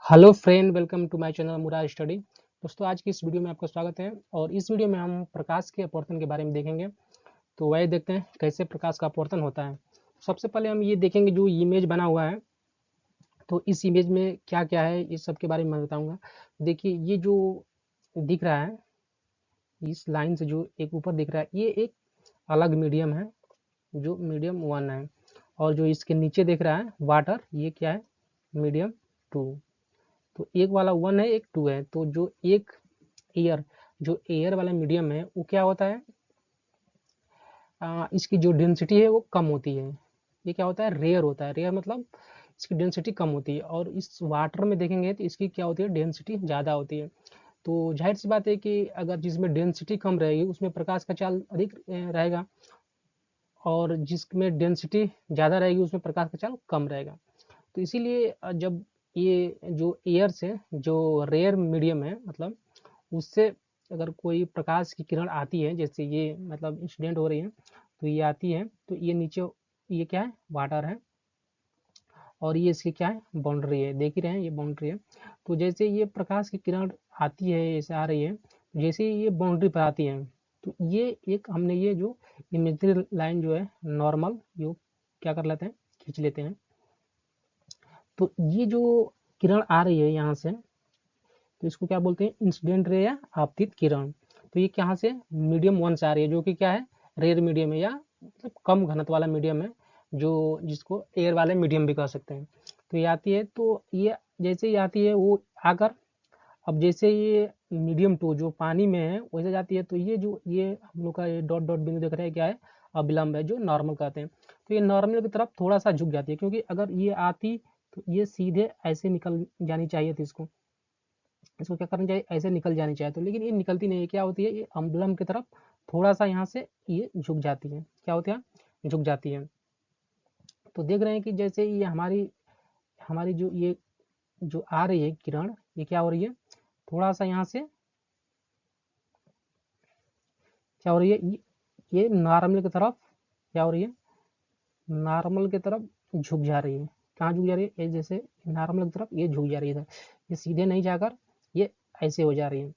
Hello friend, welcome to my channel Murad study. दोस्तों, आज की इस वीडियो में आपका स्वागत है और इस वीडियो में हम प्रकाश के अपवर्तन के बारे में देखेंगे। तो वही देखते हैं कैसे प्रकाश का अपवर्तन होता है। सबसे पहले हम ये देखेंगे जो इमेज बना हुआ है, तो इस इमेज में क्या क्या है इस सब के बारे में मैं बताऊंगा। देखिए, ये जो दिख रहा है, इस लाइन से जो एक ऊपर दिख रहा है, ये एक अलग मीडियम है जो मीडियम 1 है। और जो इसके नीचे दिख रहा है वाटर, ये क्या है? मीडियम 2। तो एक वाला 1 है, एक 2 है। तो जो एक एयर जो एयर वाला मीडियम है वो क्या होता है, इसकी जो डेंसिटी है वो कम होती है। ये क्या होता है? रेयर होता है। रेयर मतलब इसकी डेंसिटी कम होती है। और इस वाटर में देखेंगे तो इसकी क्या होती है? डेंसिटी ज़्यादा होती है। तो जाहिर सी बात है कि अगर जिसमें डेंसिटी कम रहेगी उसमें प्रकाश का चाल अधिक रहेगा, और जिसमें डेंसिटी ज़्यादा रहेगी उसमें प्रकाश का चाल कम रहेगा। तो इसीलिए जब ये जो एयर से जो रेयर मीडियम है, मतलब उससे अगर कोई प्रकाश की किरण आती है, जैसे ये मतलब इंसिडेंट हो रही है, तो ये आती है तो ये नीचे, ये क्या है? वाटर है। और ये इसकी क्या है? बाउंड्री है। देख ही रहे हैं, ये बाउंड्री है। तो जैसे ये प्रकाश की किरण आती है, ऐसे आ रही है, जैसे ये बाउंड्री पर आती है, तो ये एक हमने ये जो इमेजरी लाइन जो है नॉर्मल, जो क्या कर लेते हैं? खींच लेते हैं। तो ये जो किरण आ रही है यहाँ से, तो इसको क्या बोलते हैं? इंसिडेंट रे या आपतित किरण। तो ये कहाँ से? मीडियम 1 से आ रही है, जो कि क्या है? रेयर मीडियम है, या मतलब कम घनत्व वाला मीडियम है, जो जिसको एयर वाले मीडियम भी कह सकते हैं। तो ये आती है, तो ये जैसे ही आती है वो आकर, अब जैसे ये मीडियम 2 जो पानी में है वैसे जाती है, तो ये जो ये हम लोग का ये डॉट डॉट बिंदु देख रहे हैं, क्या है? अविलंब है, जो नॉर्मल कहते हैं। तो ये नॉर्मल की तरफ थोड़ा सा झुक जाती है, क्योंकि अगर ये आती तो ये सीधे ऐसे निकल जानी चाहिए थी। इसको क्या करना चाहिए? ऐसे निकल जानी चाहिए। तो लेकिन ये निकलती नहीं है। क्या होती है? ये अम्बलम की तरफ थोड़ा सा यहाँ से ये झुक जाती है। क्या होती है? झुक जाती है। तो देख रहे हैं कि जैसे ये हमारी हमारी जो ये जो आ रही है किरण, ये क्या हो रही है? थोड़ा सा यहाँ से क्या हो रही है? ये नॉर्मल की तरफ क्या हो रही है? नॉर्मल की तरफ झुक जा रही है। कहाँ झुक जा रही है? ये जैसे नॉर्मल की तरफ ये झुक जा रही है। ये सीधे नहीं जाकर ये ऐसे हो जा रही है।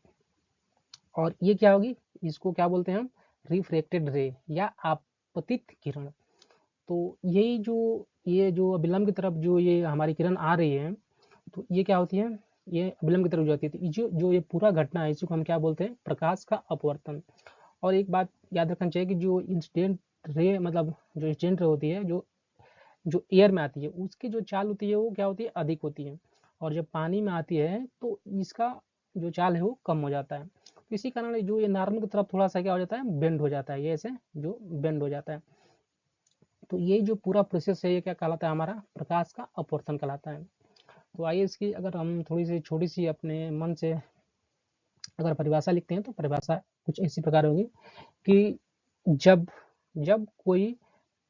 और ये क्या होगी? इसको क्या बोलते हैं हम? रिफ्रैक्टेड रे या आपतित किरण। तो यही जो ये जो अभिलंब की तरफ जो ये हमारी किरण आ रही है, तो ये क्या होती है? ये अभिलंब की तरफ जाती है। तो जो जो ये पूरा घटना है, इसी को हम क्या बोलते हैं? प्रकाश का अपवर्तन। और एक बात याद रखना चाहिए कि जो इंसिडेंट रे, मतलब जो इंसिडेंट रे होती है, जो जो एयर में आती है, उसकी जो चाल होती है वो क्या होती है? अधिक होती है। और जब पानी में आती है तो इसका जो चाल है वो कम हो जाता है। तो इसी कारण जो ये नॉर्मल की तरफ थोड़ा सा क्या हो जाता है? बेंड हो जाता है। ये ऐसे जो बेंड हो जाता है। तो ये जो पूरा प्रोसेस है, ये क्या कहलाता है? हमारा प्रकाश का अपवर्तन कहलाता है। तो आइए इसकी अगर हम थोड़ी सी छोटी सी अपने मन से अगर परिभाषा लिखते हैं, तो परिभाषा कुछ ऐसी प्रकार होगी कि जब जब कोई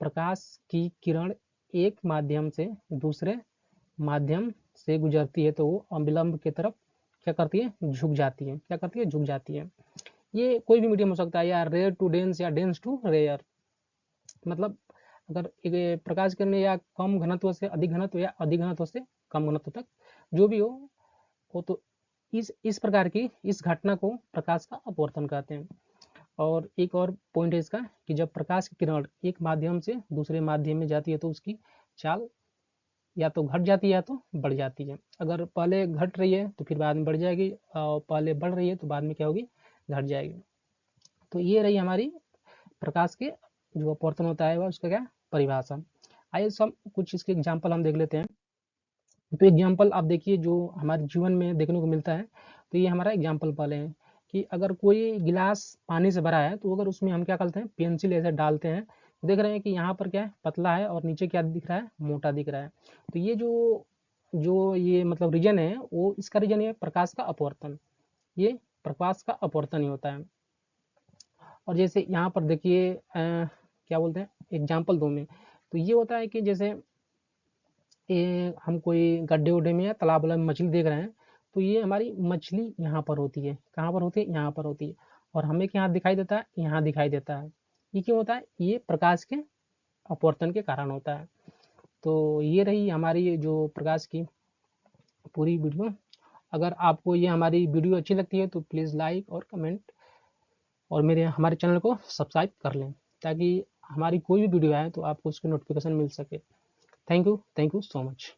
प्रकाश की किरण एक माध्यम से दूसरे माध्यम से गुजरती है, तो वो अविलंब की तरफ क्या करती है? झुक जाती है। क्या करती है? झुक जाती है। ये कोई भी मीडियम हो सकता है, या रेयर टू डेंस या डेंस टू रेयर। मतलब अगर एक प्रकाश किरण या कम घनत्व से अधिक घनत्व या अधिक घनत्व से कम घनत्व तक जो भी हो, वो तो इस प्रकार की इस घटना को प्रकाश का अपवर्तन कहते हैं। और एक और पॉइंट है इसका कि जब प्रकाश की किरण एक माध्यम से दूसरे माध्यम में जाती है, तो उसकी चाल या तो घट जाती है या तो बढ़ जाती है। अगर पहले घट रही है तो फिर बाद में बढ़ जाएगी, और पहले बढ़ रही है तो बाद में क्या होगी? घट जाएगी। तो ये रही हमारी प्रकाश के जो अपवर्तन होता है, वह उसका क्या परिभाषा। आइए सब कुछ इसके एग्जाम्पल हम देख लेते हैं। तो एग्जाम्पल आप देखिए जो हमारे जीवन में देखने को मिलता है। तो ये हमारा एग्जाम्पल पहले है कि अगर कोई गिलास पानी से भरा है, तो अगर उसमें हम क्या करते हैं? पेंसिल ऐसे डालते हैं, तो देख रहे हैं कि यहाँ पर क्या है? पतला है, और नीचे क्या दिख रहा है? मोटा दिख रहा है। तो ये जो जो ये मतलब रीजन है, वो इसका रीजन है प्रकाश का अपवर्तन। ये प्रकाश का अपवर्तन ही होता है। और जैसे यहाँ पर देखिए क्या बोलते हैं? एग्जाम्पल 2 में तो ये होता है कि जैसे ये हम कोई गड्ढे उड्ढे में या तालाब वाला में मछली देख रहे हैं, तो ये हमारी मछली यहाँ पर होती है। कहाँ पर होती है? यहाँ पर होती है। और हमें क्या दिखाई देता है? यहाँ दिखाई देता है। ये क्यों होता है? ये प्रकाश के अपवर्तन के कारण होता है। तो ये रही हमारी जो प्रकाश की पूरी वीडियो। अगर आपको ये हमारी वीडियो अच्छी लगती है तो प्लीज़ लाइक और कमेंट और हमारे चैनल को सब्सक्राइब कर लें, ताकि हमारी कोई भी वीडियो आए तो आपको उसकी नोटिफिकेशन मिल सके। Thank you so much.